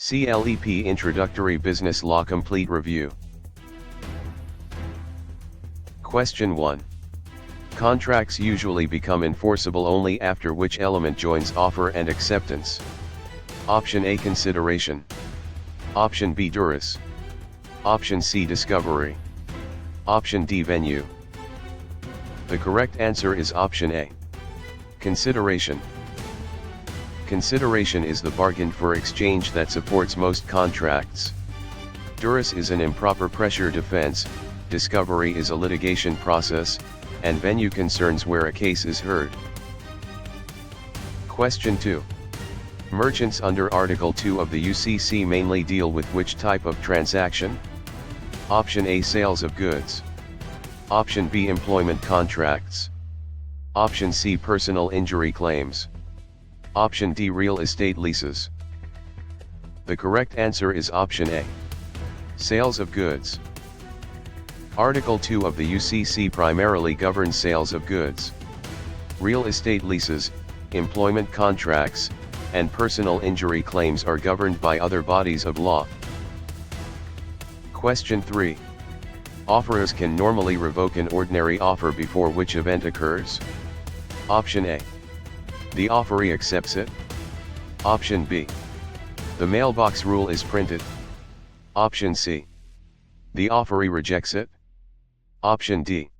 CLEP Introductory Business Law Complete Review. Question 1. Contracts usually become enforceable only after which element joins offer and acceptance? Option A, consideration. Option B, duress. Option C, discovery. Option D, venue. The correct answer is option A. Consideration. Consideration is the bargain for exchange that supports most contracts. Duress is an improper pressure defense, discovery is a litigation process, and venue concerns where a case is heard. Question 2. Merchants under Article 2 of the UCC mainly deal with which type of transaction? Option A, sales of goods. Option B, employment contracts. Option C, personal injury claims. Option D, real estate leases. The correct answer is option A. Sales of goods. Article 2 of the UCC primarily governs sales of goods. Real estate leases, employment contracts, and personal injury claims are governed by other bodies of law. Question 3. Offerors can normally revoke an ordinary offer before which event occurs? Option A. The offeree accepts it. Option B. The mailbox rule is printed. Option C. The offeree rejects it. Option D.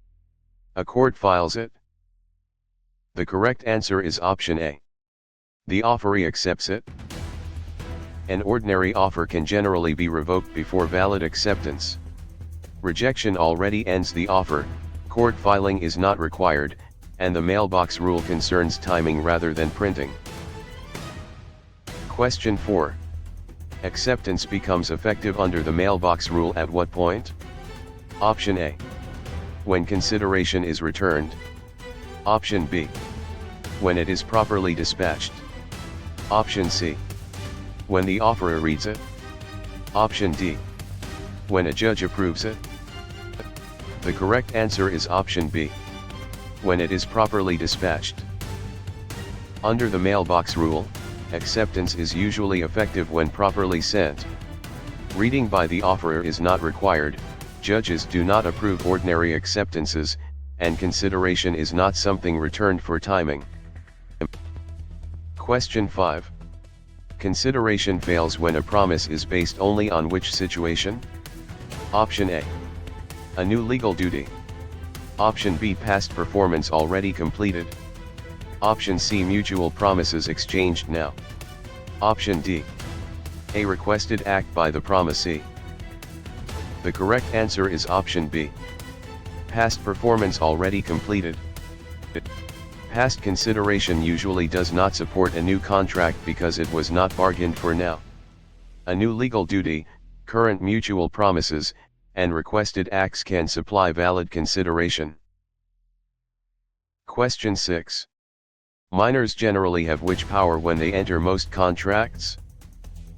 A court files it. The correct answer is option A. The offeree accepts it. An ordinary offer can generally be revoked before valid acceptance. Rejection already ends the offer, court filing is not required, and the mailbox rule concerns timing rather than printing. Question 4. Acceptance becomes effective under the mailbox rule at what point? Option A. When consideration is returned. Option B. When it is properly dispatched. Option C. When the offerer reads it. Option D. When a judge approves it. The correct answer is option B. When it is properly dispatched. Under the mailbox rule, acceptance is usually effective when properly sent. Reading by the offerer is not required, judges do not approve ordinary acceptances, and consideration is not something returned for timing. Question 5. Consideration fails when a promise is based only on which situation? Option A. A new legal duty. Option B, past performance already completed. Option C, mutual promises exchanged now. Option D. A requested act by the promisee. The correct answer is option B. Past performance already completed. Past consideration usually does not support a new contract because it was not bargained for now. A new legal duty, current mutual promises, and requested acts can supply valid consideration. Question 6. Minors generally have which power when they enter most contracts?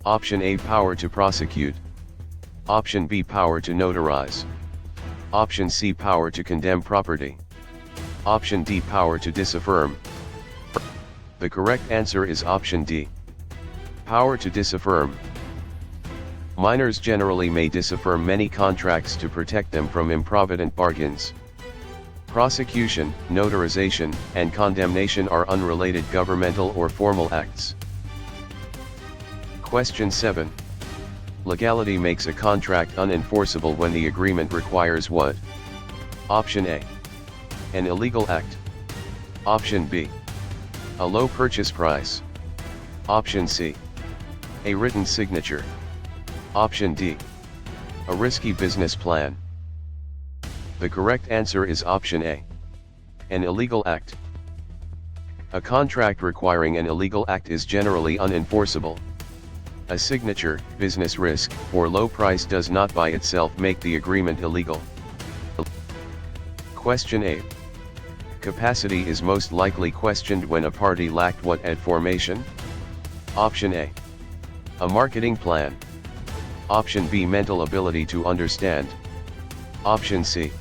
Option A, power to prosecute. Option B, power to notarize. Option C, power to condemn property. Option D, power to disaffirm. The correct answer is option D. Power to disaffirm. Minors generally may disaffirm many contracts to protect them from improvident bargains. Prosecution, notarization, and condemnation are unrelated governmental or formal acts. Question 7. Legality makes a contract unenforceable when the agreement requires what? Option A. An illegal act. Option B. A low purchase price. Option C. A written signature. Option D. A risky business plan. The correct answer is option A. An illegal act. A contract requiring an illegal act is generally unenforceable. A signature, business risk, or low price does not by itself make the agreement illegal. Question 8. Capacity is most likely questioned when a party lacked what at formation? Option A. A marketing plan. Option B, mental ability to understand. Option C.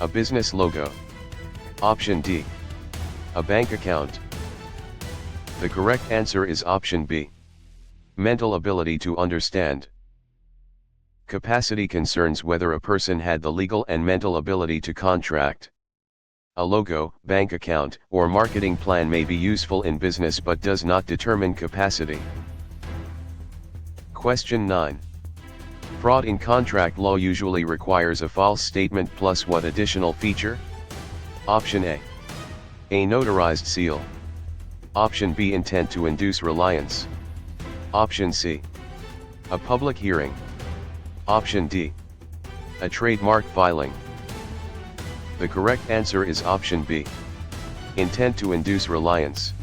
A business logo. Option D. A bank account. The correct answer is option B. Mental ability to understand. Capacity concerns whether a person had the legal and mental ability to contract. A logo, bank account, or marketing plan may be useful in business but does not determine capacity. Question 9. Fraud in contract law usually requires a false statement plus what additional feature? Option A. A notarized seal. Option B. Intent to induce reliance. Option C. A public hearing. Option D. A trademark filing. The correct answer is option B. Intent to induce reliance.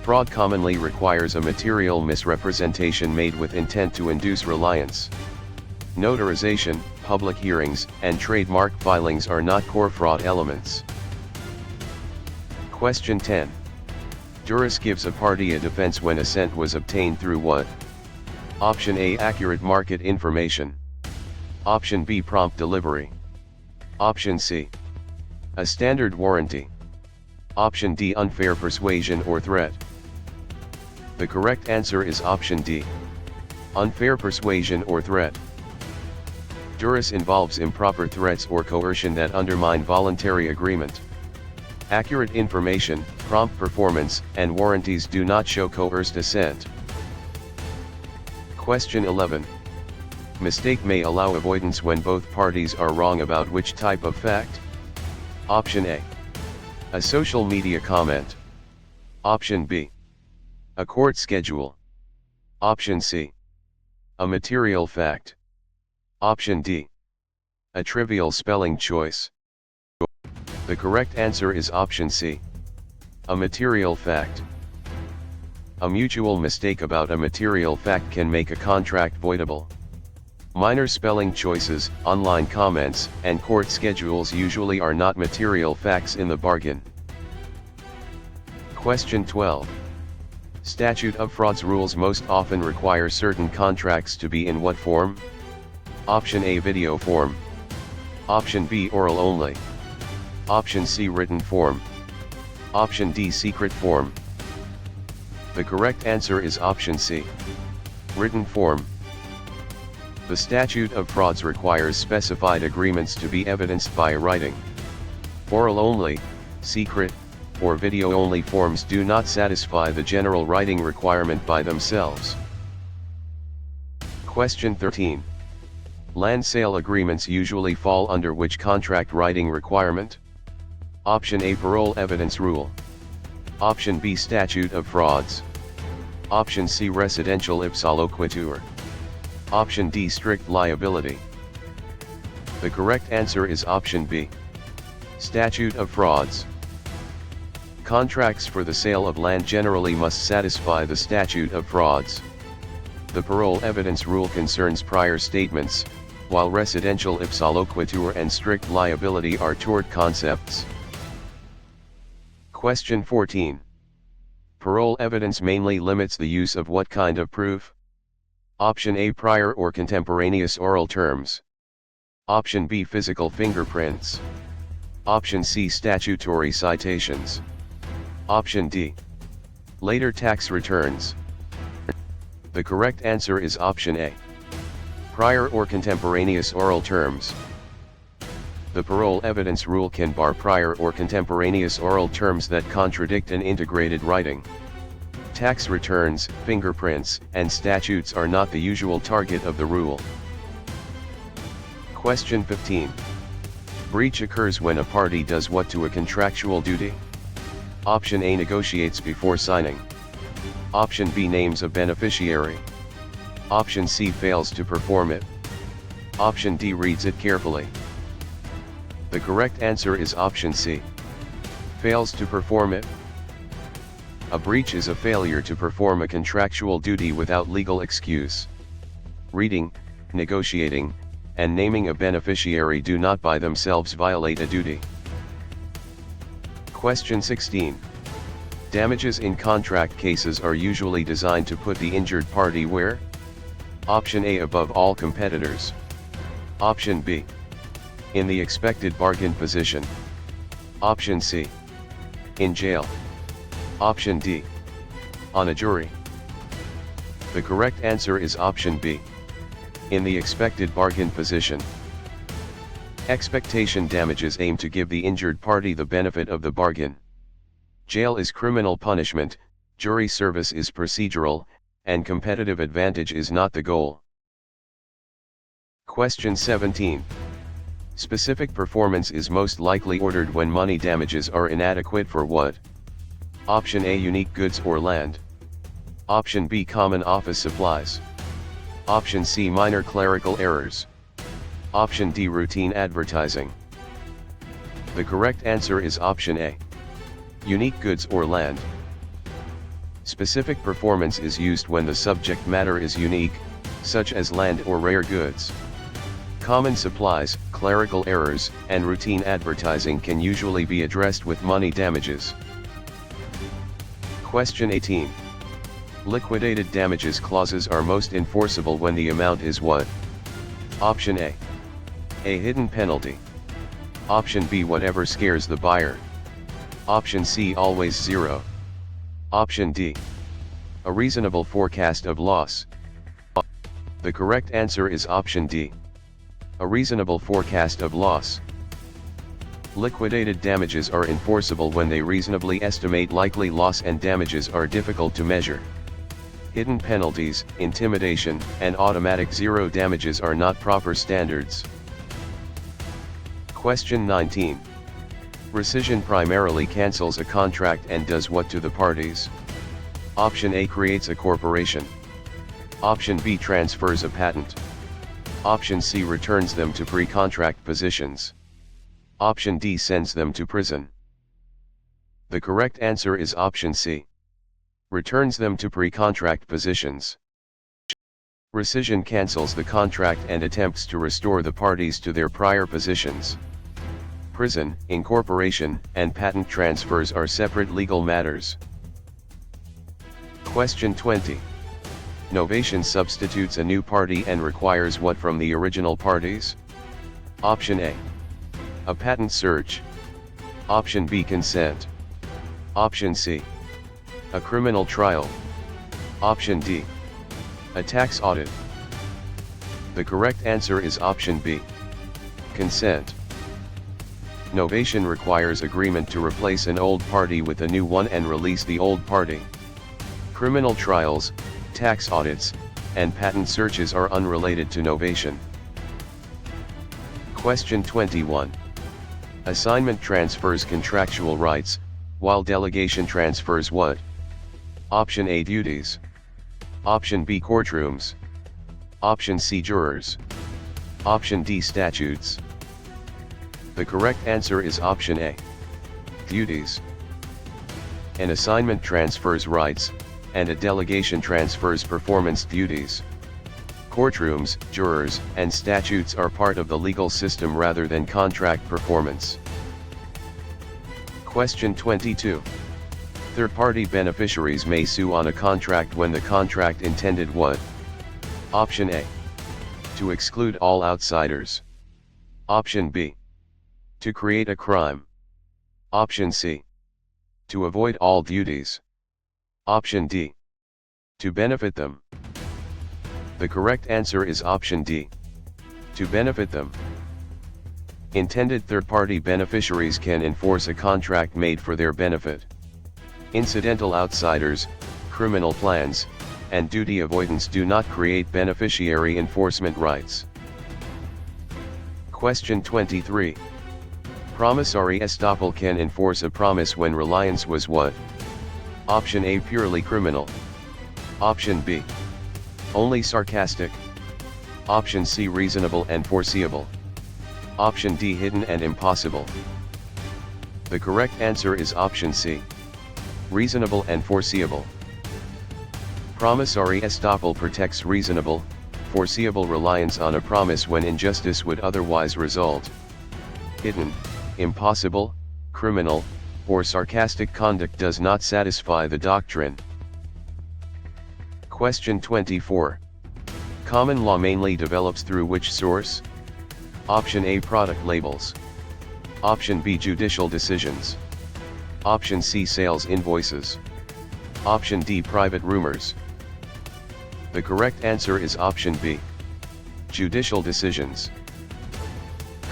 Fraud commonly requires a material misrepresentation made with intent to induce reliance. Notarization, public hearings, and trademark filings are not core fraud elements. Question 10. Juris gives a party a defense when assent was obtained through what? Option A. Accurate market information. Option B. Prompt delivery. Option C. A standard warranty. Option D. Unfair persuasion or threat. The correct answer is option D. Unfair persuasion or threat. Juris involves improper threats or coercion that undermine voluntary agreement. Accurate information, prompt performance, and warranties do not show coerced assent. Question 11. Mistake may allow avoidance when both parties are wrong about which type of fact? Option A. A social media comment. Option B. A court schedule. Option C. A material fact. Option D. A trivial spelling choice. The correct answer is option C. A material fact. A mutual mistake about a material fact can make a contract voidable. Minor spelling choices, online comments, and court schedules usually are not material facts in the bargain. Question 12. Statute of frauds rules most often require certain contracts to be in what form? Option A. Video form. Option B. Oral only. Option C. Written form. Option D. Secret form. The correct answer is option C. Written form. The statute of frauds requires specified agreements to be evidenced by writing. Oral only, secret, or video only forms do not satisfy the general writing requirement by themselves. Question 13. Land sale agreements usually fall under which contract writing requirement? Option A. Parole evidence rule. Option B. Statute of frauds. Option C. Residential ipsa loquitur. Option D. Strict liability. The correct answer is option B. Statute of frauds. Contracts for the sale of land generally must satisfy the statute of frauds. The parole evidence rule concerns prior statements, while residential ipsa loquitur and strict liability are tort concepts. Question 14. Parole evidence mainly limits the use of what kind of proof? Option A. Prior or contemporaneous oral terms. Option B. Physical fingerprints. Option C. Statutory citations. Option D. Later tax returns. The correct answer is option A. Prior or contemporaneous oral terms. The parole evidence rule can bar prior or contemporaneous oral terms that contradict an integrated writing. Tax returns, fingerprints, and statutes are not the usual target of the rule. Question 15. Breach occurs when a party does what to a contractual duty? Option A. Negotiates before signing. Option B. Names a beneficiary. Option C. Fails to perform it. Option D. Reads it carefully. The correct answer is option C. Fails to perform it. A breach is a failure to perform a contractual duty without legal excuse. Reading, negotiating, and naming a beneficiary do not by themselves violate a duty. Question 16. Damages in contract cases are usually designed to put the injured party where? Option A. Above all competitors. Option B. In the expected bargain position. Option C. In jail. Option D. On a jury. The correct answer is option B. In the expected bargain position. Expectation damages aim to give the injured party the benefit of the bargain. Jail is criminal punishment, jury service is procedural, and competitive advantage is not the goal. Question 17. Specific performance is most likely ordered when money damages are inadequate for what? Option A, unique goods or land. Option B, common office supplies. Option C, minor clerical errors. Option D, routine advertising. The correct answer is option A. Unique goods or land. Specific performance is used when the subject matter is unique, such as land or rare goods. Common supplies, clerical errors, and routine advertising can usually be addressed with money damages. Question 18. Liquidated damages clauses are most enforceable when the amount is what? Option A. A hidden penalty. Option B, whatever scares the buyer. Option C, always zero. Option D. A reasonable forecast of loss. The correct answer is option D. A reasonable forecast of loss. Liquidated damages are enforceable when they reasonably estimate likely loss and damages are difficult to measure. Hidden penalties, intimidation, and automatic zero damages are not proper standards. Question 19. Rescission primarily cancels a contract and does what to the parties? Option A, creates a corporation. Option B, transfers a patent. Option C, returns them to pre-contract positions. Option D, sends them to prison. The correct answer is option C. Returns them to pre-contract positions. Rescission cancels the contract and attempts to restore the parties to their prior positions. Prison, incorporation, and patent transfers are separate legal matters. Question 20. Novation substitutes a new party and requires what from the original parties? Option A. A patent search. Option B, consent. Option C. A criminal trial. Option D. A tax audit. The correct answer is option B. Consent. Novation requires agreement to replace an old party with a new one and release the old party. Criminal trials, tax audits, and patent searches are unrelated to novation. Question 21. Assignment transfers contractual rights, while delegation transfers what? Option A, duties. Option B, courtrooms. Option C, jurors. Option D, statutes. The correct answer is option A. Duties. An assignment transfers rights, and a delegation transfers performance duties. Courtrooms, jurors, and statutes are part of the legal system rather than contract performance. Question 22. Third-party beneficiaries may sue on a contract when the contract intended what? Option A. To exclude all outsiders. Option B. To create a crime. Option C. To avoid all duties. Option D. To benefit them. The correct answer is option D. To benefit them. Intended third-party beneficiaries can enforce a contract made for their benefit. Incidental outsiders, criminal plans, and duty avoidance do not create beneficiary enforcement rights. Question 23. Promissory estoppel can enforce a promise when reliance was what? Option A, purely criminal. Option B. Only sarcastic. Option C, reasonable and foreseeable. Option D, hidden and impossible. The correct answer is option C. Reasonable and foreseeable. Promissory estoppel protects reasonable, foreseeable reliance on a promise when injustice would otherwise result. Hidden, impossible, criminal, or sarcastic conduct does not satisfy the doctrine. Question 24. Common law mainly develops through which source? Option A, product labels. Option B, judicial decisions. Option C, sales invoices. Option D, private rumors. The correct answer is option B. Judicial decisions.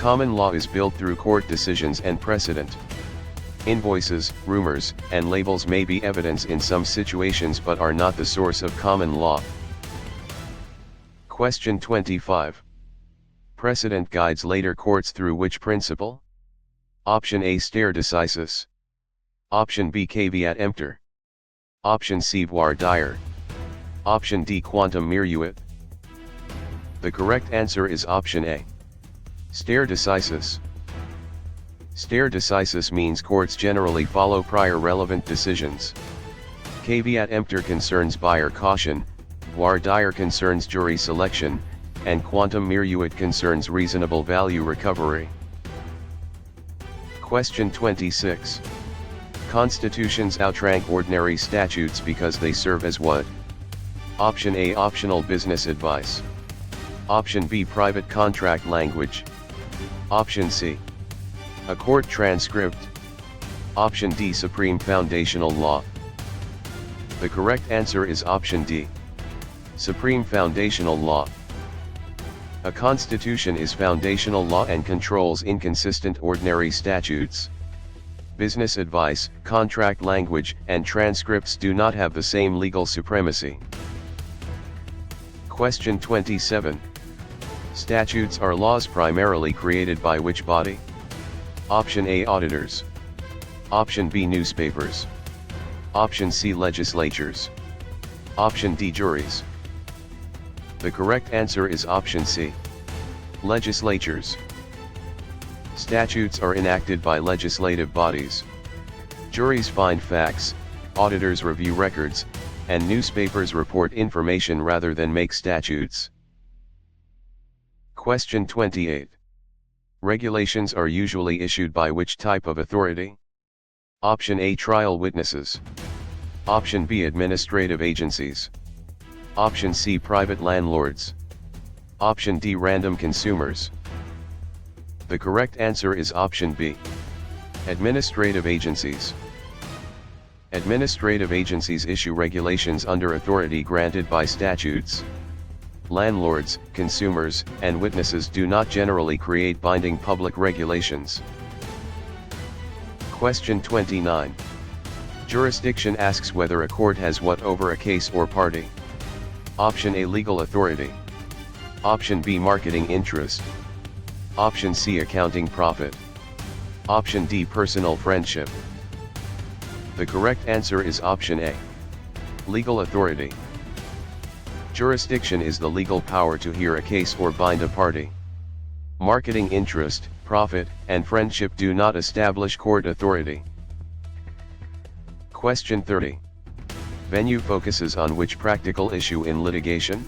Common law is built through court decisions and precedent. Invoices, rumors, and labels may be evidence in some situations but are not the source of common law. Question 25. Precedent guides later courts through which principle? Option A, stare decisis. Option B, caveat emptor. Option C, voir dire. Option D, quantum meruit. The correct answer is option A. Stare decisis. Stare decisis means courts generally follow prior relevant decisions. Caveat emptor concerns buyer caution, voir dire concerns jury selection, and quantum meruit concerns reasonable value recovery. Question 26. Constitutions outrank ordinary statutes because they serve as what? Option A, optional business advice. Option B, private contract language. Option C, a court transcript. Option D, supreme foundational law. The correct answer is option D. Supreme foundational law. A constitution is foundational law and controls inconsistent ordinary statutes. Business advice, contract language, and transcripts do not have the same legal supremacy. Question 27. Statutes are laws primarily created by which body? Option A, auditors. Option B, newspapers. Option C, legislatures. Option D, juries. The correct answer is option C. Legislatures. Statutes are enacted by legislative bodies. Juries find facts, auditors review records, and newspapers report information rather than make statutes. Question 28. Regulations are usually issued by which type of authority? Option A, trial witnesses. Option B, administrative agencies. Option C, private landlords. Option D, random consumers. The correct answer is option B. Administrative agencies. Administrative agencies issue regulations under authority granted by statutes. Landlords, consumers, and witnesses do not generally create binding public regulations. Question 29. Jurisdiction asks whether a court has what over a case or party? Option A, legal authority. Option B, marketing interest. Option C, accounting profit. Option D, personal friendship. The correct answer is option A. Legal authority. Jurisdiction is the legal power to hear a case or bind a party. Marketing interest, profit, and friendship do not establish court authority. Question 30. Venue focuses on which practical issue in litigation?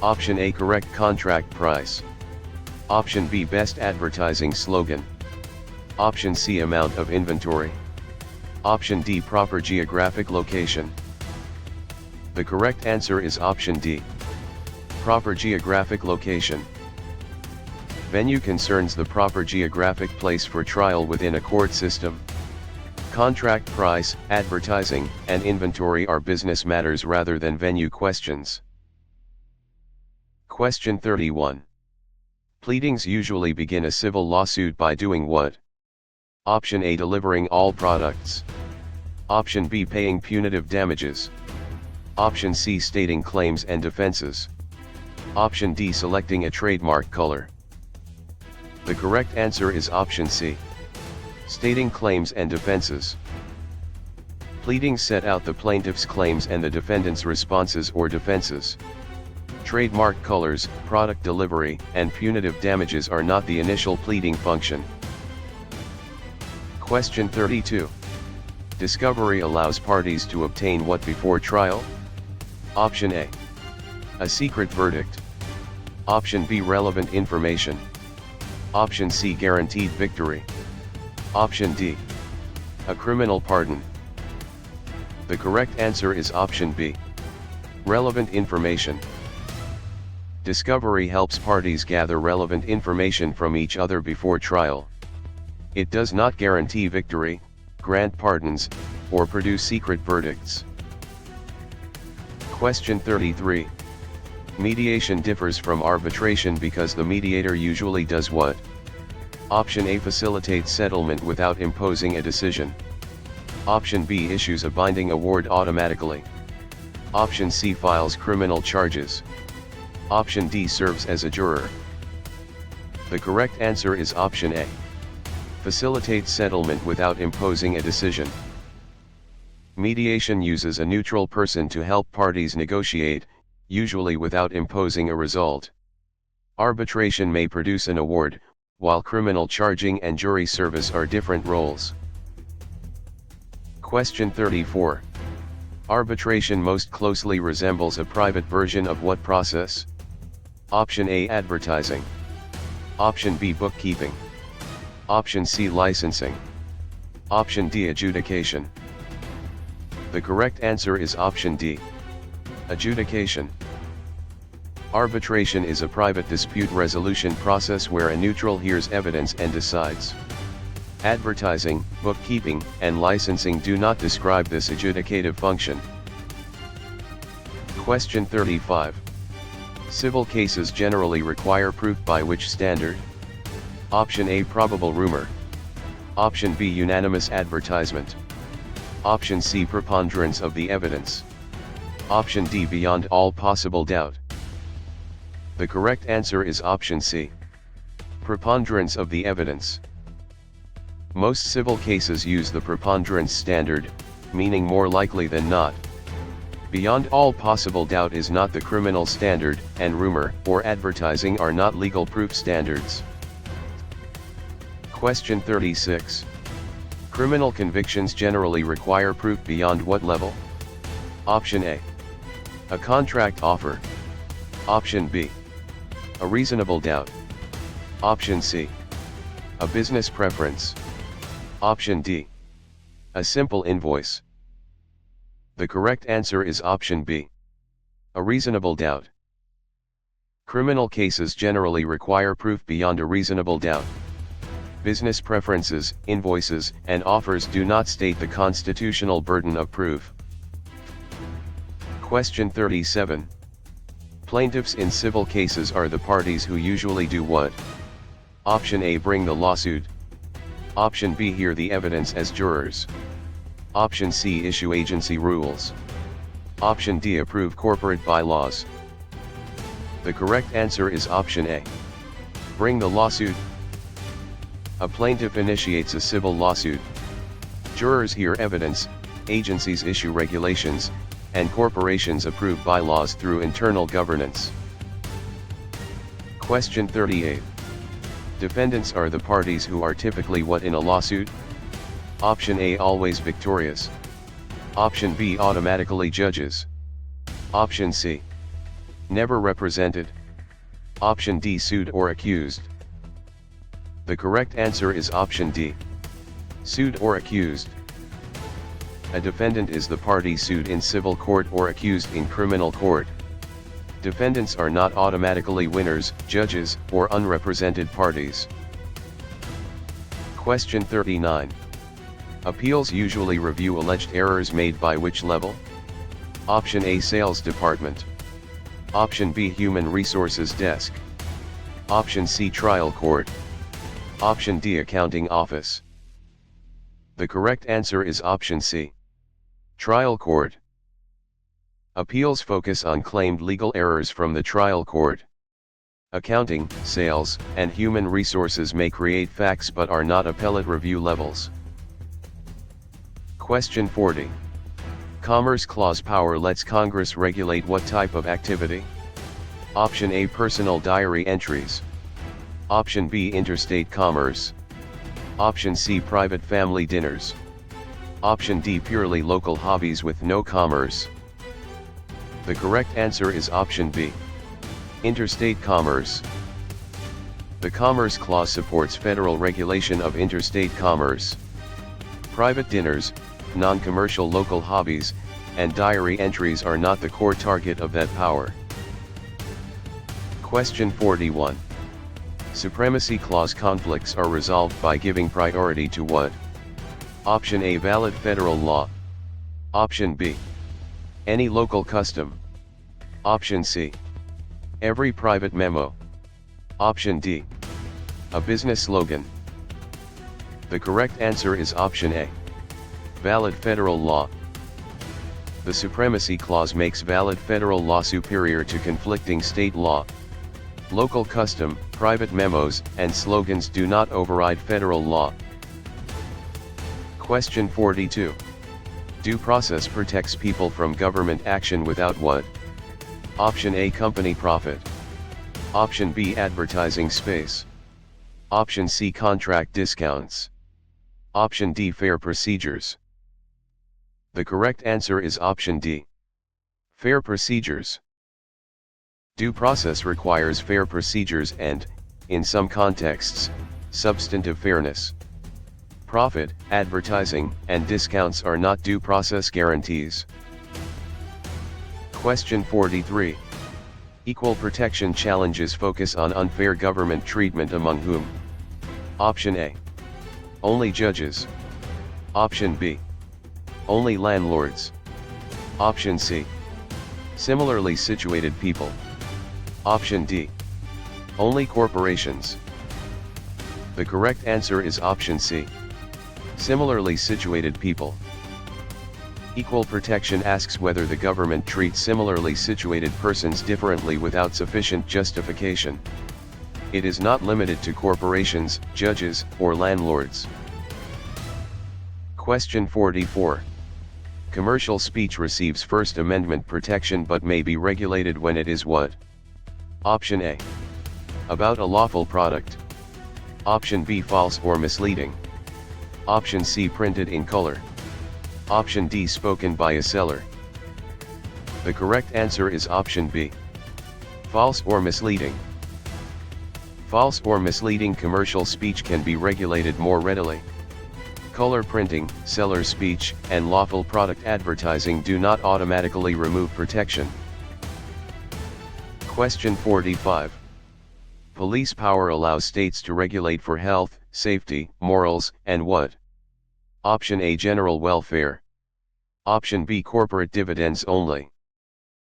Option A, correct contract price. Option B, best advertising slogan. Option C, amount of inventory. Option D, proper geographic location. The correct answer is option D. Proper geographic location. Venue concerns the proper geographic place for trial within a court system. Contract price, advertising, and inventory are business matters rather than venue questions. Question 31. Pleadings usually begin a civil lawsuit by doing what? Option A, delivering all products. Option B, paying punitive damages. Option C, stating claims and defenses. Option D, selecting a trademark color. The correct answer is option C. Stating claims and defenses. Pleadings set out the plaintiff's claims and the defendant's responses or defenses. Trademark colors, product delivery, and punitive damages are not the initial pleading function. Question 32. Discovery allows parties to obtain what before trial? Option A, a secret verdict. Option B, relevant information. Option C, guaranteed victory. Option D, a criminal pardon. The correct answer is option B, relevant information. Discovery helps parties gather relevant information from each other before trial. It does not guarantee victory, grant pardons, or produce secret verdicts. Question 33. Mediation differs from arbitration because the mediator usually does what? Option A, facilitates settlement without imposing a decision. Option B, issues a binding award automatically. Option C, files criminal charges. Option D, serves as a juror. The correct answer is option A. Facilitates settlement without imposing a decision. Mediation uses a neutral person to help parties negotiate, usually without imposing a result. Arbitration may produce an award, while criminal charging and jury service are different roles. Question 34. Arbitration most closely resembles a private version of what process? Option A, advertising. Option B, bookkeeping. Option C, licensing. Option D, adjudication. The correct answer is option D. Adjudication. Arbitration is a private dispute resolution process where a neutral hears evidence and decides. Advertising, bookkeeping, and licensing do not describe this adjudicative function. Question 35. Civil cases generally require proof by which standard? Option A, probable rumor. Option B, unanimous advertisement. Option C, preponderance of the evidence. Option D, beyond all possible doubt. The correct answer is option C. Preponderance of the evidence. Most civil cases use the preponderance standard, meaning more likely than not. Beyond all possible doubt is not the criminal standard, and rumor or advertising are not legal proof standards. Question 36. Criminal convictions generally require proof beyond what level? Option A. A contract offer. Option B. A reasonable doubt. Option C. A business preference. Option D. A simple invoice. The correct answer is option B. A reasonable doubt. Criminal cases generally require proof beyond a reasonable doubt. Business preferences, invoices, and offers do not state the constitutional burden of proof. Question 37. Plaintiffs in civil cases are the parties who usually do what? Option A, bring the lawsuit. Option B, hear the evidence as jurors. Option C, issue agency rules. Option D, approve corporate bylaws. The correct answer is option A. Bring the lawsuit. A plaintiff initiates a civil lawsuit. Jurors hear evidence, agencies issue regulations, and corporations approve bylaws through internal governance. Question 38. Defendants are the parties who are typically what in a lawsuit? Option A, always victorious. Option B, automatically judges. Option C, never represented. Option D, sued or accused. The correct answer is option D. Sued or accused. A defendant is the party sued in civil court or accused in criminal court. Defendants are not automatically winners, judges, or unrepresented parties. Question 39. Appeals usually review alleged errors made by which level? Option A, sales department. Option B, human resources desk. Option C, trial court. Option D, accounting office. The correct answer is option C. Trial court. Appeals focus on claimed legal errors from the trial court. Accounting, sales, and human resources may create facts but are not appellate review levels. Question 40. Commerce Clause power lets Congress regulate what type of activity? Option A, personal diary entries. Option B, interstate commerce. Option C, private family dinners. Option D, purely local hobbies with no commerce. The correct answer is option B. Interstate commerce. The Commerce Clause supports federal regulation of interstate commerce. Private dinners, non-commercial local hobbies, and diary entries are not the core target of that power. Question 41. Supremacy Clause conflicts are resolved by giving priority to what? Option A, valid federal law. Option B, any local custom. Option C, Every private memo. Option D. A business slogan. The correct answer is option A. Valid federal law. The Supremacy Clause makes valid federal law superior to conflicting state law. Local custom, private memos, and slogans do not override federal law. Question 42. Due process protects people from government action without what? Option A. Company profit. Option B. Advertising space. Option C. Contract discounts. Option D. Fair procedures. The correct answer is option D. Fair procedures. Due process requires fair procedures and, in some contexts, substantive fairness. Profit, advertising, and discounts are not due process guarantees. Question 43. Equal protection challenges focus on unfair government treatment among whom? Option A. Only judges. Option B. Only landlords. Option C. Similarly situated people. Option D. Only corporations. The correct answer is option C. Similarly situated people. Equal protection asks whether the government treats similarly situated persons differently without sufficient justification. It is not limited to corporations, judges, or landlords. Question 44. Commercial speech receives First Amendment protection but may be regulated when it is what? Option A. About a lawful product. Option B. False or misleading. Option C. Printed in color. Option D. Spoken by a seller. The correct answer is option B. False or misleading. False or misleading commercial speech can be regulated more readily. Color printing, seller speech, and lawful product advertising do not automatically remove protection. Question 45. Police power allows states to regulate for health, safety, morals, and what? Option A. General welfare. Option B. Corporate dividends only.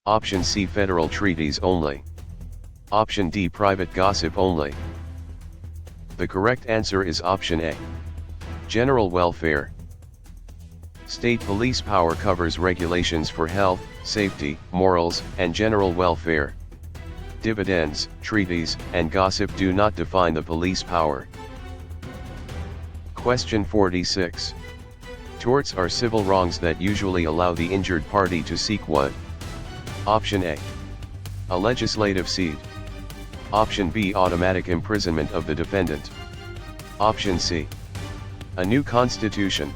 Option C. Federal treaties only. Option D. Private gossip only. The correct answer is option A. General welfare. State police power covers regulations for health, safety, morals, and general welfare. Dividends, treaties, and gossip do not define the police power. Question 46. Torts are civil wrongs that usually allow the injured party to seek what? Option A. A legislative seat. Option B. Automatic imprisonment of the defendant. Option C. A new constitution.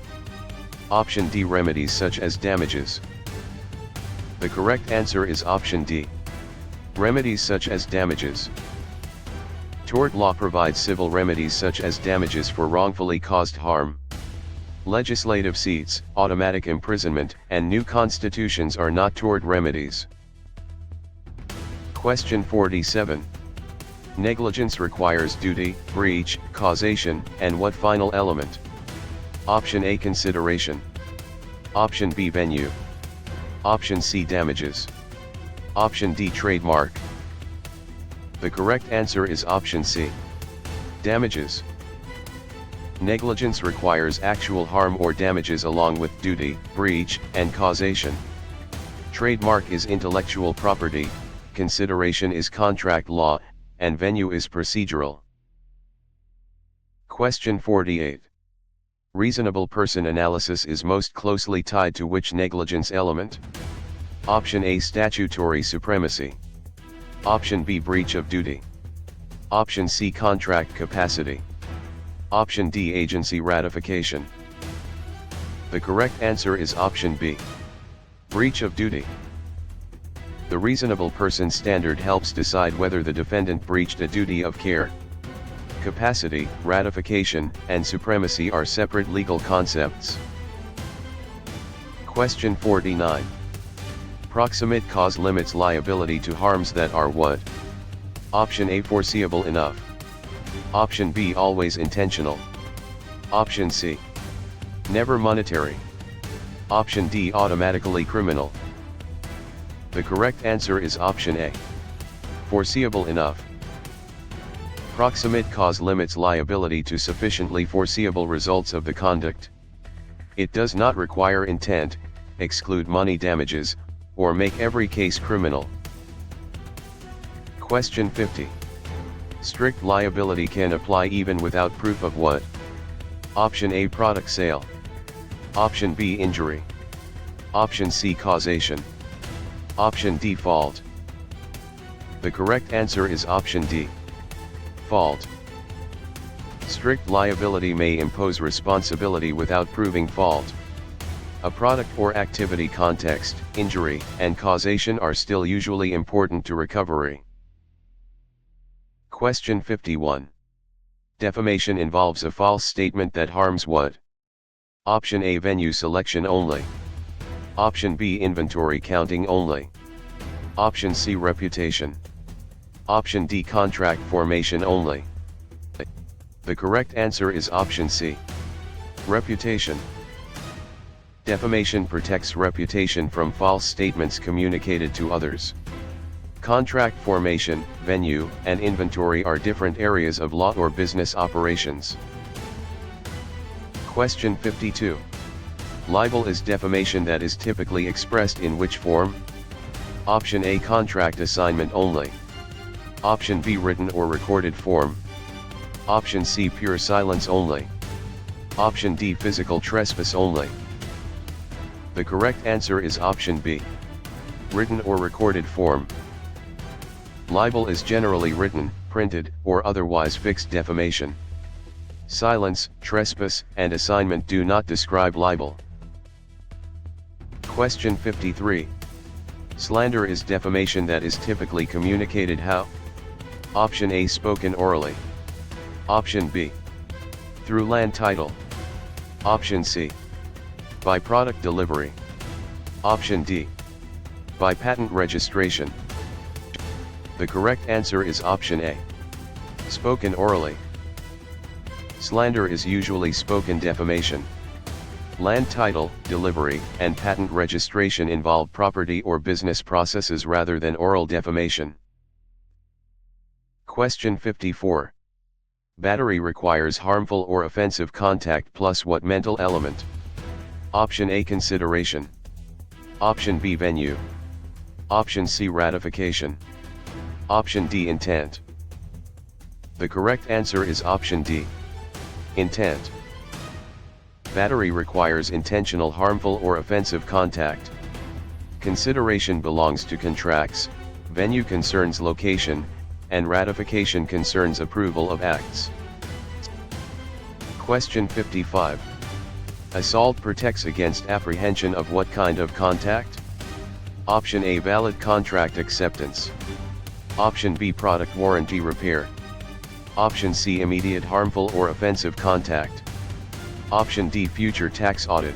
Option D. Remedies such as damages. The correct answer is option D. Remedies such as damages. Tort law provides civil remedies such as damages for wrongfully caused harm. Legislative seats, automatic imprisonment, and new constitutions are not tort remedies. Question 47. Negligence requires duty, breach, causation, and what final element? Option A. Consideration. Option B. Venue. Option C. Damages. Option D. Trademark. The correct answer is option C. Damages. Negligence requires actual harm or damages along with duty, breach, and causation. Trademark is intellectual property, consideration is contract law, and venue is procedural. Question 48. Reasonable person analysis is most closely tied to which negligence element? Option A. Statutory supremacy. Option B. Breach of duty. Option C. Contract capacity. Option D. Agency ratification. The correct answer is option B. Breach of duty. The reasonable person standard helps decide whether the defendant breached a duty of care. Capacity, ratification, and supremacy are separate legal concepts. Question 49. Proximate cause limits liability to harms that are what? Option A. Foreseeable enough. Option B. Always intentional. Option C. Never monetary. Option D. Automatically criminal. The correct answer is option A. Foreseeable enough. Proximate cause limits liability to sufficiently foreseeable results of the conduct. It does not require intent, exclude money damages, or make every case criminal. Question 50. Strict liability can apply even without proof of what? Option A, product sale. Option B, injury. Option C, causation. Option D, fault. The correct answer is option D. Fault. Strict liability may impose responsibility without proving fault. A product or activity context, injury, and causation are still usually important to recovery. Question 51. Defamation involves a false statement that harms what? Option A, venue selection only. Option B, inventory counting only. Option C, reputation. Option D, contract formation only. The correct answer is option C. Reputation. Defamation protects reputation from false statements communicated to others. Contract formation, venue, and inventory are different areas of law or business operations. Question 52. Libel is defamation that is typically expressed in which form? Option A, contract assignment only. Option B, written or recorded form. Option C, pure silence only. Option D, physical trespass only. The correct answer is option B. Written or recorded form. Libel is generally written, printed, or otherwise fixed defamation. Silence, trespass, and assignment do not describe libel. Question 53. Slander is defamation that is typically communicated how? Option A, spoken orally. Option B, through land title. Option C, by product delivery. Option D, by patent registration. The correct answer is option A. Spoken orally. Slander is usually spoken defamation. Land title, delivery, and patent registration involve property or business processes rather than oral defamation. Question 54. Battery requires harmful or offensive contact plus what mental element? Option A, consideration. Option B, venue. Option C, ratification. Option D, intent. The correct answer is option D. Intent. Battery requires intentional harmful or offensive contact. Consideration belongs to contracts, venue concerns location, and ratification concerns approval of acts. Question 55. Assault protects against apprehension of what kind of contact? Option A, valid contract acceptance. Option B, product warranty repair. Option C, immediate harmful or offensive contact. Option D, future tax audit.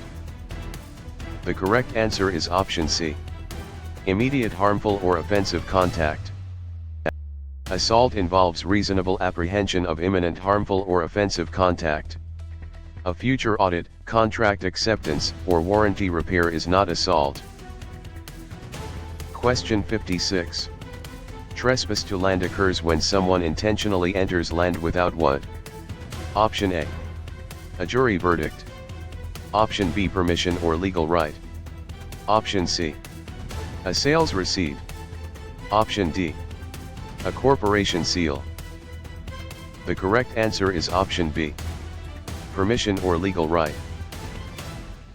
The correct answer is option C. Immediate harmful or offensive contact. Assault involves reasonable apprehension of imminent harmful or offensive contact. A future audit, contract acceptance, or warranty repair is not assault. Question 56. Trespass to land occurs when someone intentionally enters land without what? Option A, a jury verdict. Option B, permission or legal right. Option C, a sales receipt. Option D, a corporation seal. The correct answer is option B. Permission or legal right.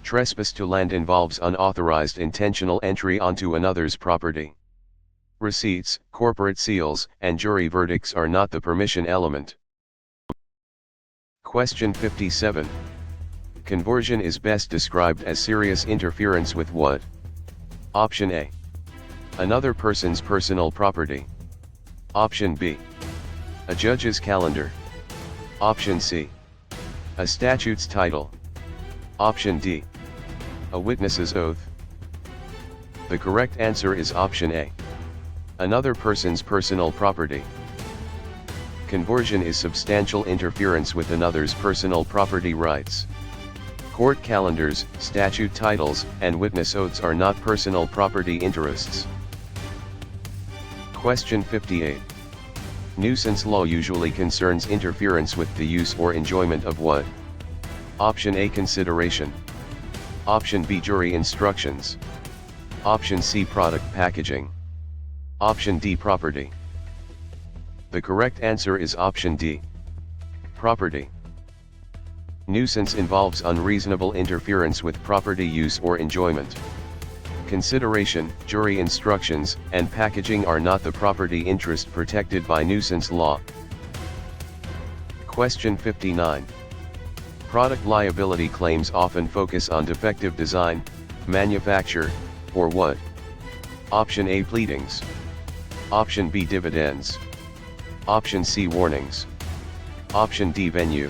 Trespass to land involves unauthorized intentional entry onto another's property. Receipts, corporate seals, and jury verdicts are not the permission element. Question 57. Conversion is best described as serious interference with what? Option A, another person's personal property. Option B, a judge's calendar. Option C, a statute's title. Option D, a witness's oath. The correct answer is option A, another person's personal property. Conversion is substantial interference with another's personal property rights. Court calendars, statute titles, and witness oaths are not personal property interests. Question 58. Nuisance law usually concerns interference with the use or enjoyment of what? Option A, consideration. Option B, jury instructions. Option C, product packaging. Option D, property. The correct answer is option D, property. Nuisance involves unreasonable interference with property use or enjoyment. Consideration, jury instructions, and packaging are not the property interest protected by nuisance law. Question 59. Product liability claims often focus on defective design, manufacture, or what? Option A, pleadings. Option B, dividends. Option C, warnings. Option D, venue.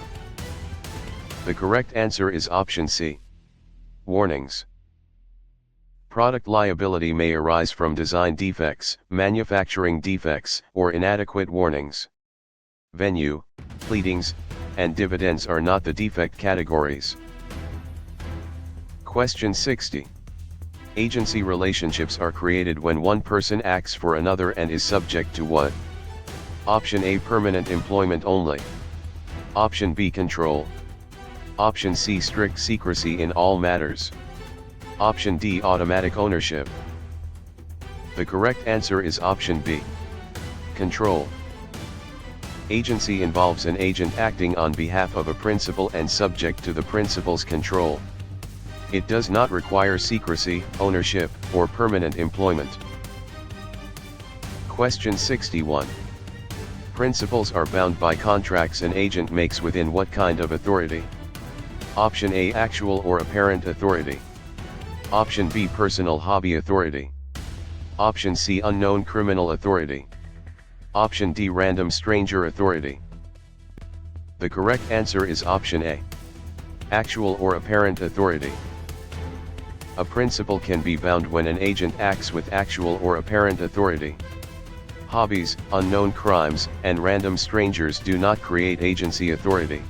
The correct answer is option C, warnings. Product liability may arise from design defects, manufacturing defects, or inadequate warnings. Venue, pleadings, and dividends are not the defect categories. Question 60. Agency relationships are created when one person acts for another and is subject to what? Option A, permanent employment only. Option B, control. Option C, strict secrecy in all matters. Option D, automatic ownership. The correct answer is option B, control. Agency involves an agent acting on behalf of a principal and subject to the principal's control. It does not require secrecy, ownership, or permanent employment. Question 61. Principals are bound by contracts an agent makes within what kind of authority? Option A, actual or apparent authority. Option B, personal hobby authority. Option C, unknown criminal authority. Option D, random stranger authority. The correct answer is option A, actual or apparent authority. A principal can be bound when an agent acts with actual or apparent authority. Hobbies, unknown crimes, and random strangers do not create agency authority.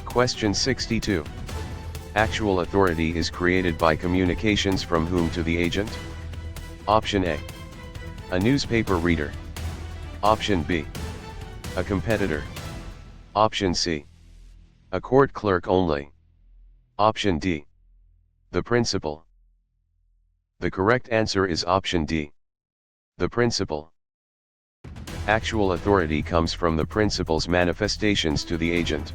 Question 62. Actual authority is created by communications from whom to the agent? Option A, a newspaper reader. Option B, a competitor. Option C, a court clerk only. Option D, the principal. The correct answer is option D, the principal. Actual authority comes from the principal's manifestations to the agent.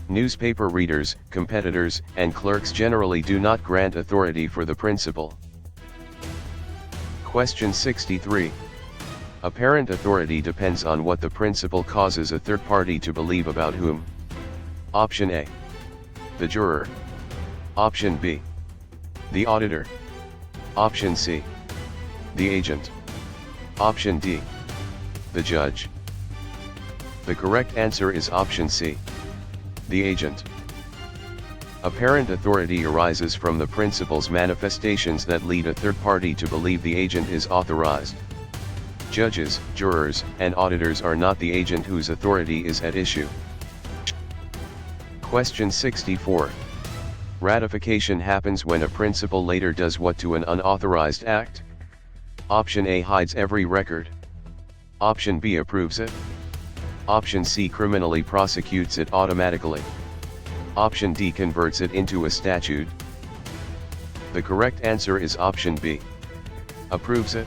Newspaper readers, competitors, and clerks generally do not grant authority for the principal. Question 63. Apparent authority depends on what the principal causes a third party to believe about whom? Option A, the juror. Option B, the auditor. Option C, the agent. Option D, the judge. The correct answer is option C, the agent. Apparent authority arises from the principal's manifestations that lead a third party to believe the agent is authorized. Judges, jurors, and auditors are not the agent whose authority is at issue. Question 64. Ratification happens when a principal later does what to an unauthorized act? Option A, hides every record. Option B, approves it. Option C, criminally prosecutes it automatically. Option D, converts it into a statute. The correct answer is option B, approves it.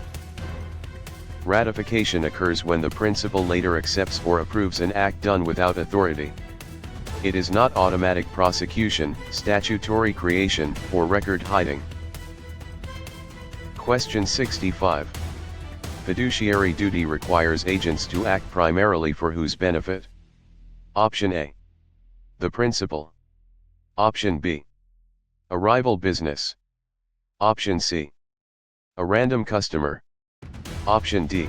Ratification occurs when the principal later accepts or approves an act done without authority. It is not automatic prosecution, statutory creation, or record hiding. Question 65. Fiduciary duty requires agents to act primarily for whose benefit? Option A, the principal. Option B, a rival business. Option C, a random customer. Option D,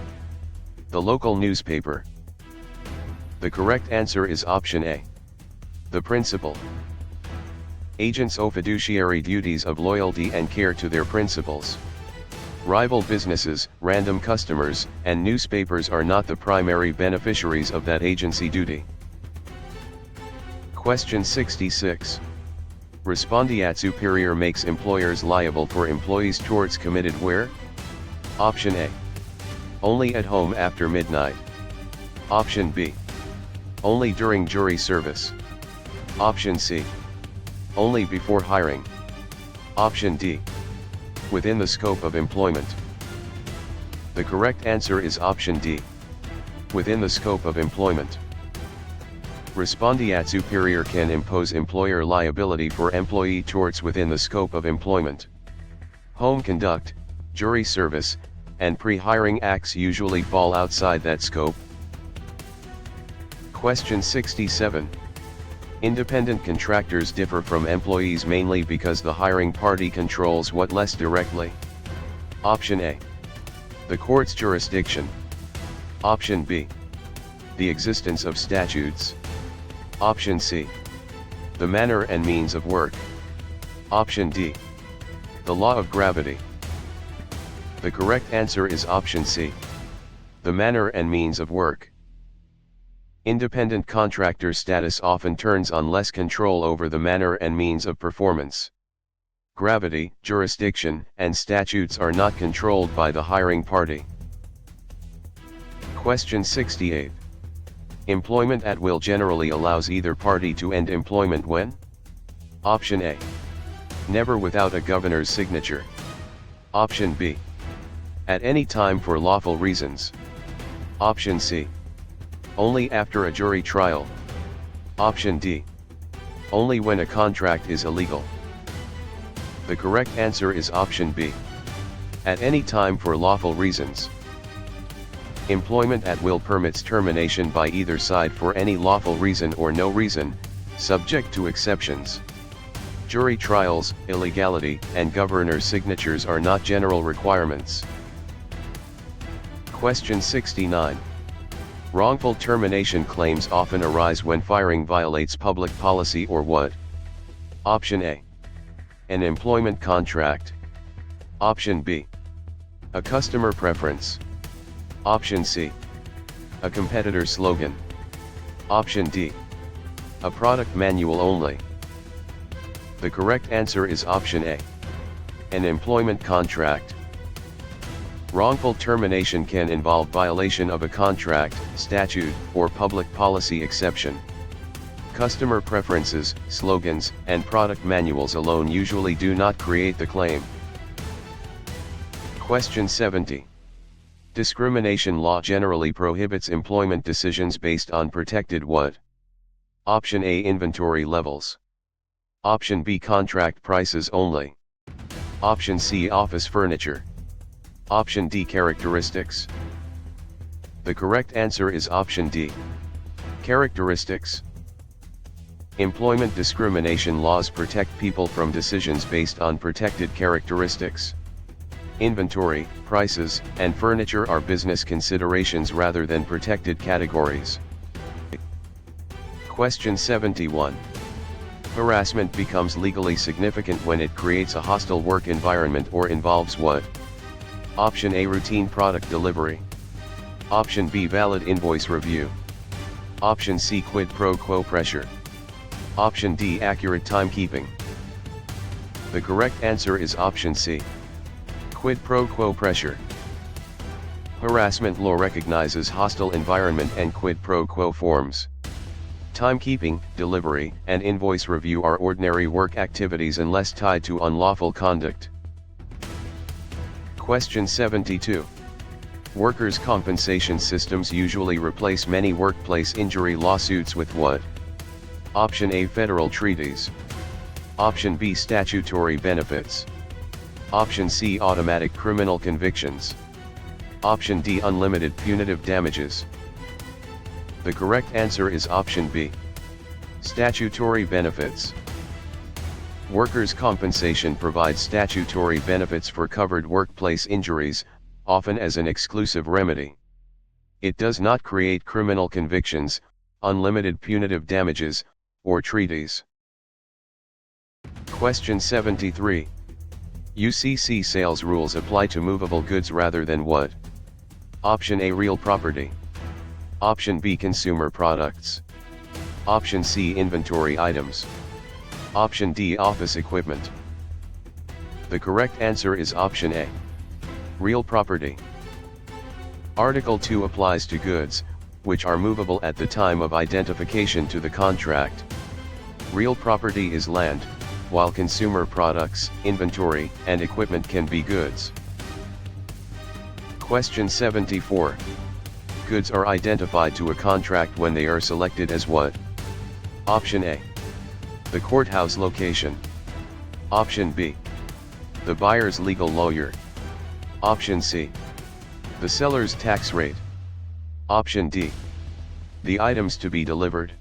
the local newspaper. The correct answer is option A, the principal. Agents owe fiduciary duties of loyalty and care to their principals. Rival businesses, random customers, and newspapers are not the primary beneficiaries of that agency duty. Question 66. Respondeat superior makes employers liable for employees' torts committed where? Option A, Only at home after midnight. Option B. Only during jury service. Option C. Only before hiring. Option D. Within the scope of employment. The correct answer is option D. Within the scope of employment. Respondeat superior can impose employer liability for employee torts within the scope of employment. Home conduct, jury service, and pre-hiring acts usually fall outside that scope. Question 67. Independent contractors differ from employees mainly because the hiring party controls what less directly? Option A. The court's jurisdiction. Option B. The existence of statutes. Option C. The manner and means of work. Option D. The law of gravity. The correct answer is option C. The manner and means of work. Independent contractor status often turns on less control over the manner and means of performance. Gravity, jurisdiction, and statutes are not controlled by the hiring party. Question 68. Employment at will generally allows either party to end employment when? Option A. Never without a governor's signature. Option B. At any time for lawful reasons. Option C. Only after a jury trial. Option D. Only when a contract is illegal. The correct answer is option B. At any time for lawful reasons. Employment at will permits termination by either side for any lawful reason or no reason, subject to exceptions. Jury trials, illegality, and governor's signatures are not general requirements. Question 69. Wrongful termination claims often arise when firing violates public policy or what? Option A. An employment contract. Option B. A customer preference. Option C. A competitor slogan. Option D. A product manual only. The correct answer is option A. An employment contract. Wrongful termination can involve violation of a contract, statute, or public policy exception. Customer preferences, slogans, and product manuals alone usually do not create the claim. Question 70. Discrimination law generally prohibits employment decisions based on protected what? Option A. Inventory levels. Option B. Contract prices only. Option C. Office furniture. Option D. Characteristics. The correct answer is option D. Characteristics. Employment discrimination laws protect people from decisions based on protected characteristics. Inventory, prices, and furniture are business considerations rather than protected categories. Question 71. Harassment becomes legally significant when it creates a hostile work environment or involves what? Option A. Routine product delivery. Option B. Valid invoice review. Option C. Quid pro quo pressure. Option D. Accurate timekeeping. The correct answer is option C. Quid pro quo pressure. Harassment law recognizes hostile environment and quid pro quo forms. Timekeeping, delivery, and invoice review are ordinary work activities unless tied to unlawful conduct. Question 72. Workers' compensation systems usually replace many workplace injury lawsuits with what? Option A. Federal treaties. Option B. Statutory benefits. Option C. Automatic criminal convictions. Option D. Unlimited punitive damages. The correct answer is option B. Statutory benefits. Workers' compensation provides statutory benefits for covered workplace injuries, often as an exclusive remedy. It does not create criminal convictions, unlimited punitive damages, or treaties. Question 73. UCC sales rules apply to movable goods rather than what? Option A. Real property. Option B. Consumer products. Option C. Inventory items. Option D. Office equipment. The correct answer is option A. Real property. Article 2 applies to goods, which are movable at the time of identification to the contract. Real property is land, while consumer products, inventory, and equipment can be goods. Question 74. Goods are identified to a contract when they are selected as what? Option A. The courthouse location. Option B. The buyer's legal lawyer. Option C. The seller's tax rate. Option D. The items to be delivered.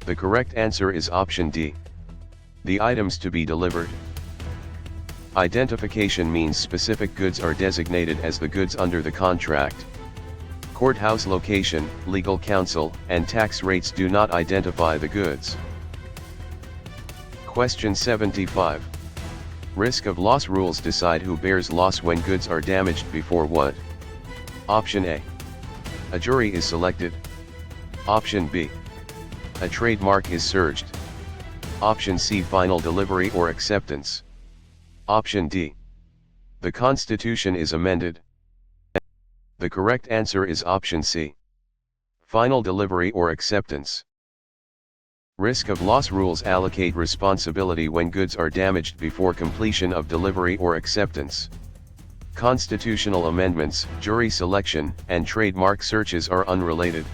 The correct answer is option D. The items to be delivered. Identification means specific goods are designated as the goods under the contract. Courthouse location, legal counsel, and tax rates do not identify the goods. Question 75. Risk of loss rules decide who bears loss when goods are damaged before what? Option A. A jury is selected. Option B. A trademark is searched. Option C. Final delivery or acceptance. Option D. The Constitution is amended. The correct answer is option C. Final delivery or acceptance. Risk of loss rules allocate responsibility when goods are damaged before completion of delivery or acceptance. Constitutional amendments, jury selection, and trademark searches are unrelated.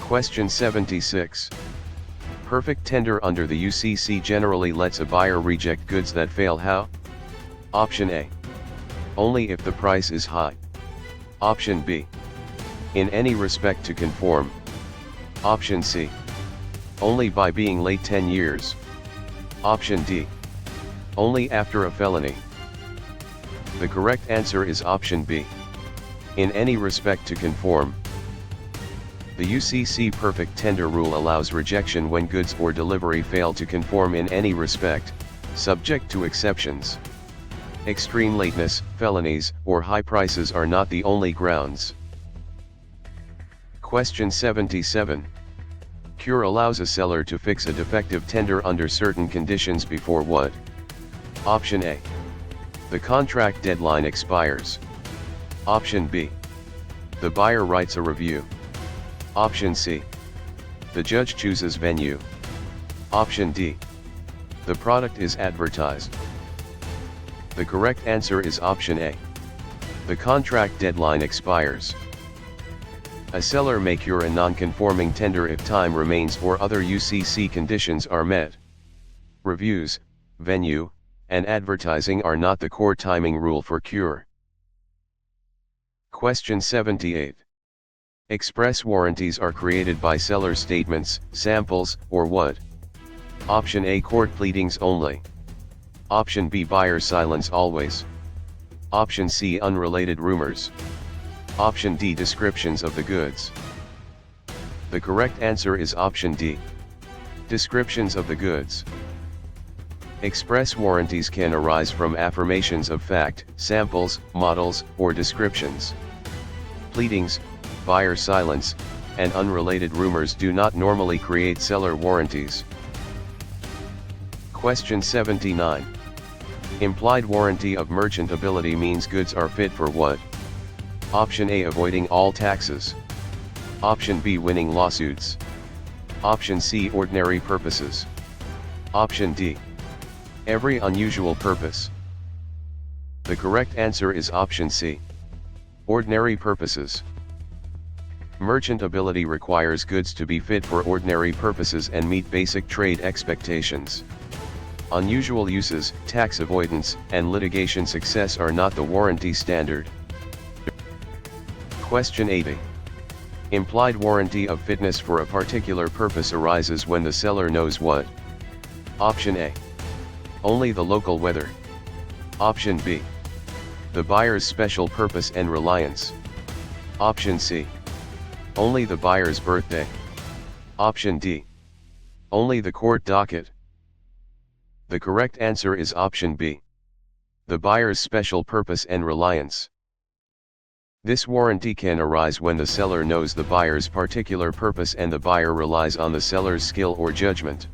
Question 76. Perfect tender under the UCC generally lets a buyer reject goods that fail how? Option A. Only if the price is high. Option B. In any respect to conform. Option C. Only by being late 10 years. Option D. Only after a felony. The correct answer is option B. In any respect to conform. The UCC perfect tender rule allows rejection when goods or delivery fail to conform in any respect, subject to exceptions. Extreme lateness, felonies, or high prices are not the only grounds. Question 77. Cure allows a seller to fix a defective tender under certain conditions before what? Option A. The contract deadline expires. Option B. The buyer writes a review. Option C. The judge chooses venue. Option D. The product is advertised. The correct answer is option A. The contract deadline expires. A seller may cure a non-conforming tender if time remains or other UCC conditions are met. Reviews, venue, and advertising are not the core timing rule for cure. Question 78. Express warranties are created by seller statements, samples, or what? Option A. Court pleadings only. Option B. Buyer silence always. Option C. Unrelated rumors. Option D. Descriptions of the goods. The correct answer is option D. Descriptions of the goods. Express warranties can arise from affirmations of fact, samples, models, or descriptions. Pleadings, buyer silence, and unrelated rumors do not normally create seller warranties. Question 79. Implied warranty of merchantability means goods are fit for what? Option A. Avoiding all taxes. Option B. Winning lawsuits. Option C. Ordinary purposes. Option D. Every unusual purpose. The correct answer is option C. Ordinary purposes. Merchantability requires goods to be fit for ordinary purposes and meet basic trade expectations. Unusual uses, tax avoidance, and litigation success are not the warranty standard. Question 80. Implied warranty of fitness for a particular purpose arises when the seller knows what? Option A. Only the local weather. Option B. The buyer's special purpose and reliance. Option C. Only the buyer's birthday. Option D. Only the court docket. The correct answer is option B. The buyer's special purpose and reliance. This warranty can arise when the seller knows the buyer's particular purpose and the buyer relies on the seller's skill or judgment.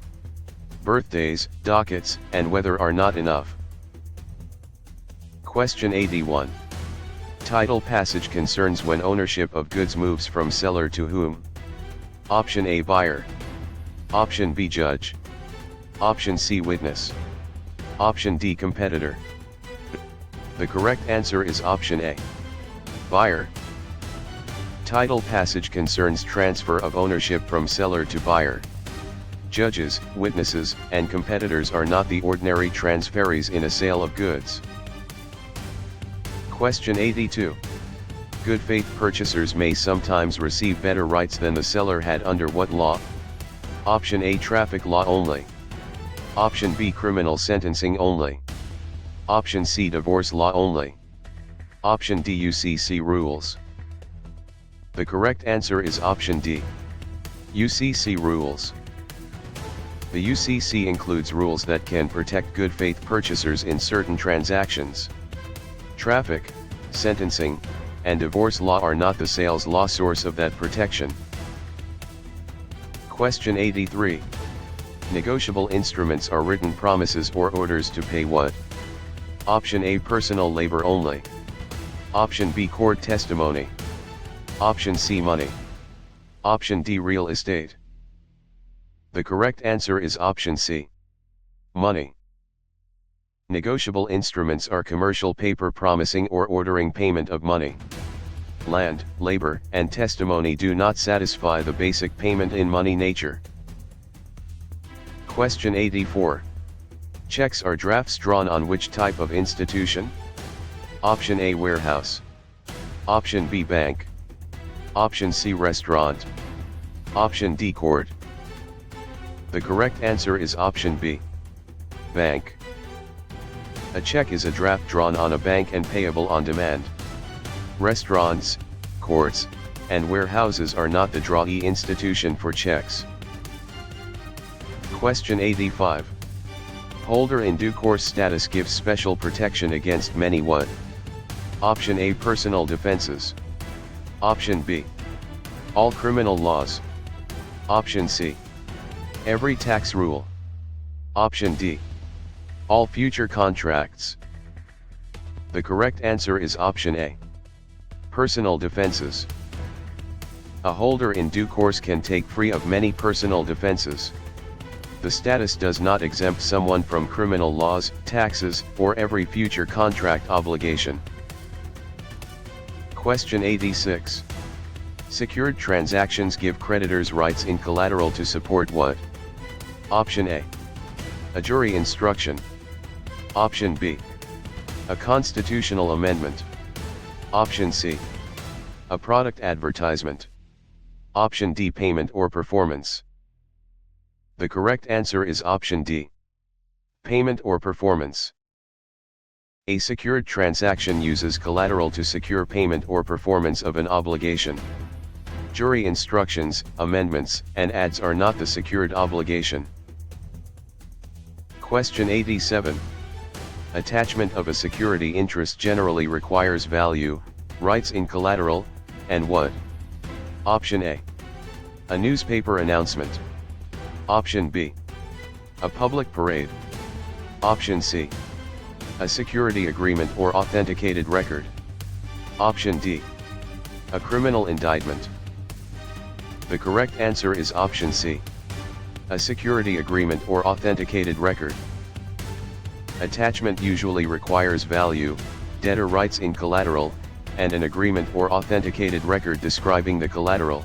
Birthdays, dockets, and weather are not enough. Question 81. Title passage concerns when ownership of goods moves from seller to whom? Option A, buyer. Option B, judge. Option C, witness. Option D, competitor. The correct answer is option A, buyer. Title passage concerns transfer of ownership from seller to buyer. Judges, witnesses, and competitors are not the ordinary transferees in a sale of goods. Question 82. Good faith purchasers may sometimes receive better rights than the seller had under what law? Option A, traffic law only. Option B, criminal sentencing only. Option C, divorce law only. Option D, UCC rules. The correct answer is option D, UCC rules. The UCC includes rules that can protect good faith purchasers in certain transactions. Traffic, sentencing, and divorce law are not the sales law source of that protection. Question 83. Negotiable instruments are written promises or orders to pay what? Option A, personal labor only. Option B, court testimony. Option C, money. Option D, real estate. The correct answer is option C, money. Negotiable instruments are commercial paper promising or ordering payment of money. Land, labor, and testimony do not satisfy the basic payment in money nature. Question 84. Checks are drafts drawn on which type of institution? Option A, warehouse. Option B, bank. Option C, restaurant. Option D, court. The correct answer is option B, bank. A check is a draft drawn on a bank and payable on demand. Restaurants, courts, and warehouses are not the drawee institution for checks. Question 85. Holder in due course status gives special protection against many what? Option A, personal defenses. Option B, all criminal laws. Option C, every tax rule. Option D, all future contracts. The correct answer is option A, personal defenses. A holder in due course can take free of many personal defenses. The status does not exempt someone from criminal laws, taxes, or every future contract obligation. Question 86. Secured transactions give creditors rights in collateral to support what? Option A, a jury instruction. Option B, a constitutional amendment. Option C, a product advertisement. Option D, payment or performance. The correct answer is option D, payment or performance. A secured transaction uses collateral to secure payment or performance of an obligation. Jury instructions, amendments, and ads are not the secured obligation. Question 87. Attachment of a security interest generally requires value, rights in collateral, and what? Option A, a newspaper announcement. Option B, a public parade. Option C, a security agreement or authenticated record. Option D, a criminal indictment. The correct answer is option C, a security agreement or authenticated record. Attachment usually requires value, debtor rights in collateral, and an agreement or authenticated record describing the collateral.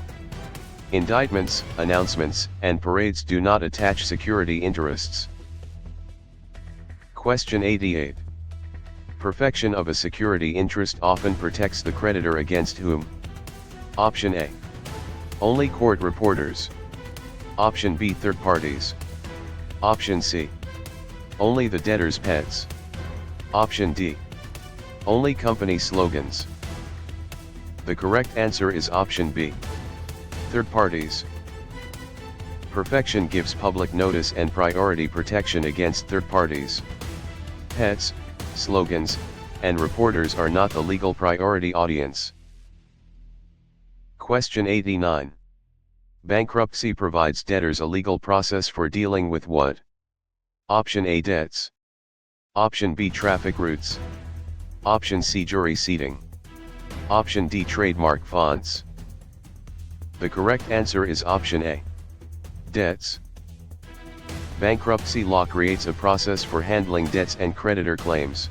Indictments, announcements, and parades do not attach security interests. Question 88. Perfection of a security interest often protects the creditor against whom? Option A, only court reporters. Option B, third parties. Option C, only the debtor's pets. Option D, only company slogans. The correct answer is option B, third parties. Perfection gives public notice and priority protection against third parties. Pets, slogans, and reporters are not the legal priority audience. Question 89. Bankruptcy provides debtors a legal process for dealing with what? Option A, debts. Option B, traffic routes. Option C, jury seating. Option D. Trademark fonts. The correct answer is option A. Debts. Bankruptcy law creates a process for handling debts and creditor claims.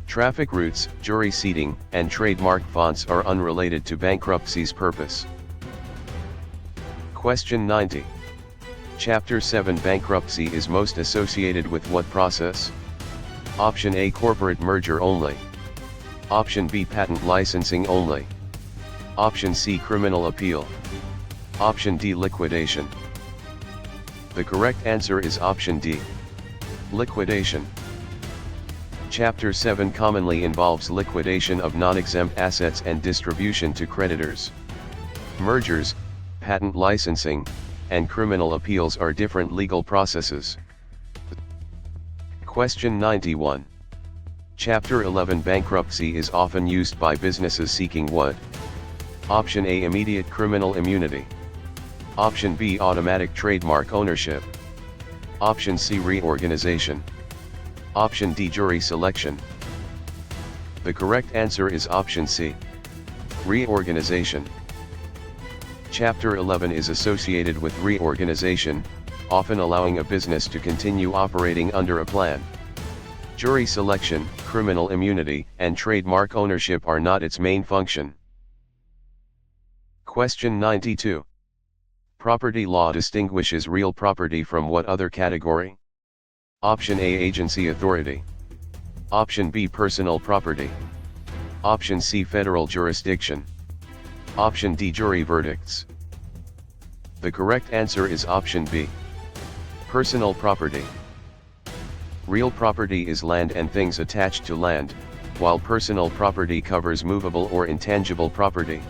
Traffic routes, jury seating, and trademark fonts are unrelated to bankruptcy's purpose. Question 90. Chapter 7 bankruptcy is most associated with what process? Option A. Corporate merger only. Option B. Patent licensing only. Option C. Criminal appeal. Option D. Liquidation. The correct answer is option D. Liquidation. Chapter 7 commonly involves liquidation of non-exempt assets and distribution to creditors. Mergers, patent licensing, and criminal appeals are different legal processes. Question 91. Chapter 11 bankruptcy is often used by businesses seeking what? Option A. Immediate criminal immunity. Option B. Automatic trademark ownership. Option C. Reorganization. Option D. Jury selection. The correct answer is option C. Reorganization. Chapter 11 is associated with reorganization, often allowing a business to continue operating under a plan. Jury selection, criminal immunity, and trademark ownership are not its main function. Question 92. Property law distinguishes real property from what other category? Option A. Agency authority. Option B. Personal property. Option C. Federal jurisdiction. Option D. Jury verdicts. The correct answer is option B. Personal property. Real property is land and things attached to land, while personal property covers movable or intangible property.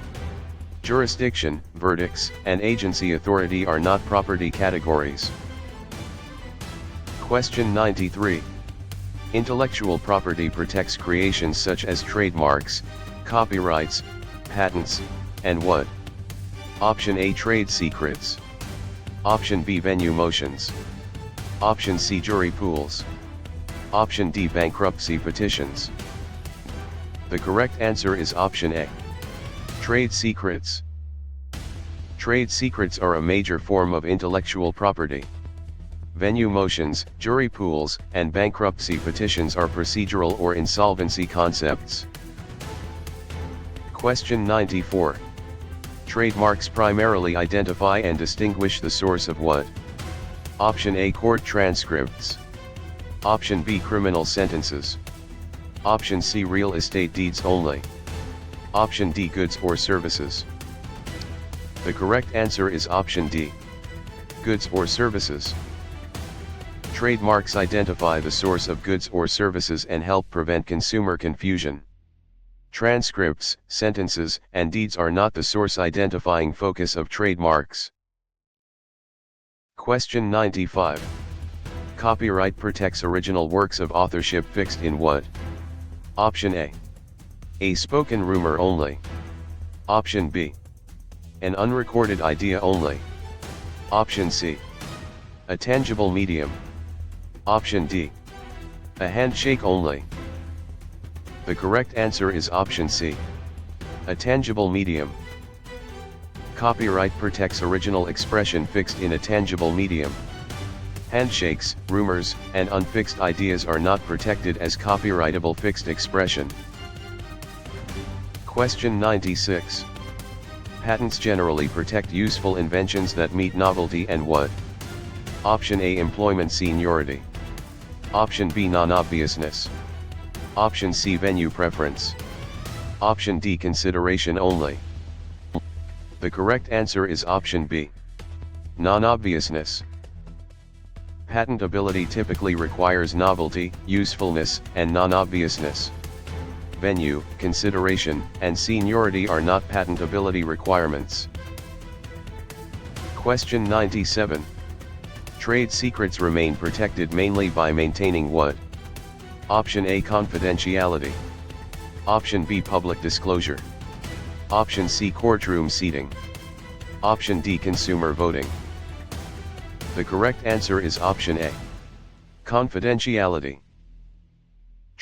Jurisdiction, verdicts, and agency authority are not property categories. Question 93. Intellectual property protects creations such as trademarks, copyrights, patents, and what? Option A. Trade secrets. Option B. Venue motions. Option C. Jury pools. Option D. Bankruptcy petitions. The correct answer is option A. Trade secrets. Trade secrets are a major form of intellectual property. Venue motions, jury pools, and bankruptcy petitions are procedural or insolvency concepts. Question 94. Trademarks primarily identify and distinguish the source of what? Option A. Court transcripts. Option B. Criminal sentences. Option C. Real estate deeds only. Option D. Goods or services. The correct answer is option D. Goods or services. Trademarks identify the source of goods or services and help prevent consumer confusion. Transcripts, sentences, and deeds are not the source identifying focus of trademarks. Question 95. Copyright protects original works of authorship fixed in what? Option A. A spoken rumor only. Option B. An unrecorded idea only. Option C. A tangible medium. Option D. A handshake only. The correct answer is option C. A tangible medium. Copyright protects original expression fixed in a tangible medium. Handshakes, rumors, and unfixed ideas are not protected as copyrightable fixed expression. Question 96. Patents generally protect useful inventions that meet novelty and what? Option A. Employment seniority. Option B. Non-obviousness. Option C. Venue preference. Option D. Consideration only. The correct answer is option B. Non-obviousness. Patentability typically requires novelty, usefulness, and non-obviousness. Venue, consideration, and seniority are not patentability requirements. Question 97. Trade secrets remain protected mainly by maintaining what? Option A. Confidentiality. Option B. Public disclosure. Option C. Courtroom seating. Option D. Consumer voting. The correct answer is option A. Confidentiality.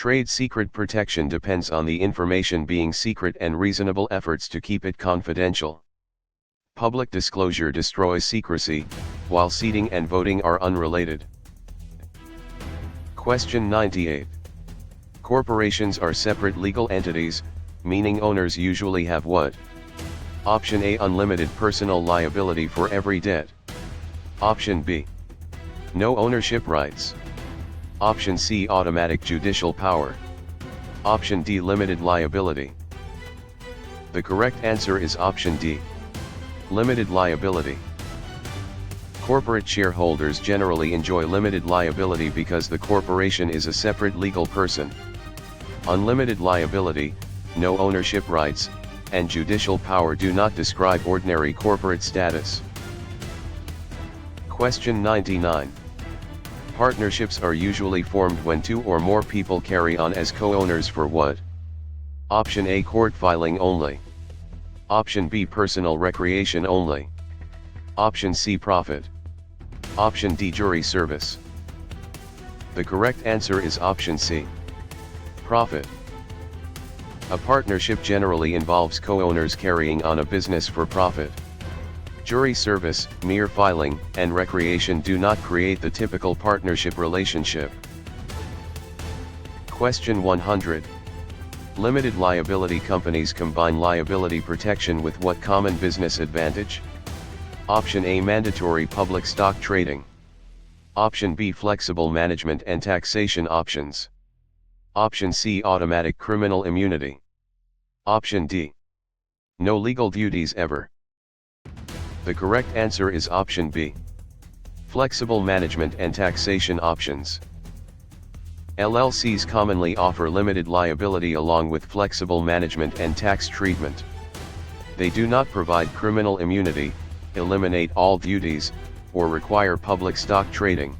Trade secret protection depends on the information being secret and reasonable efforts to keep it confidential. Public disclosure destroys secrecy, while seating and voting are unrelated. Question 98. Corporations are separate legal entities, meaning owners usually have what? Option A, unlimited personal liability for every debt. Option B, no ownership rights. Option C, automatic judicial power. Option D, limited liability. The correct answer is option D, limited liability. Corporate shareholders generally enjoy limited liability because the corporation is a separate legal person. Unlimited liability, no ownership rights, and judicial power do not describe ordinary corporate status. Question 99. Partnerships are usually formed when two or more people carry on as co-owners for what? Option A, court filing only. Option B, personal recreation only. Option C, profit. Option D, jury service. The correct answer is option C, profit. A partnership generally involves co-owners carrying on a business for profit. Jury service, mere filing, and recreation do not create the typical partnership relationship. Question 100. Limited liability companies combine liability protection with what common business advantage? Option A, mandatory public stock trading. Option B, flexible management and taxation options. Option C, automatic criminal immunity. Option D, no legal duties ever. The correct answer is option B, flexible management and taxation options. LLCs commonly offer limited liability along with flexible management and tax treatment. They do not provide criminal immunity, eliminate all duties, or require public stock trading.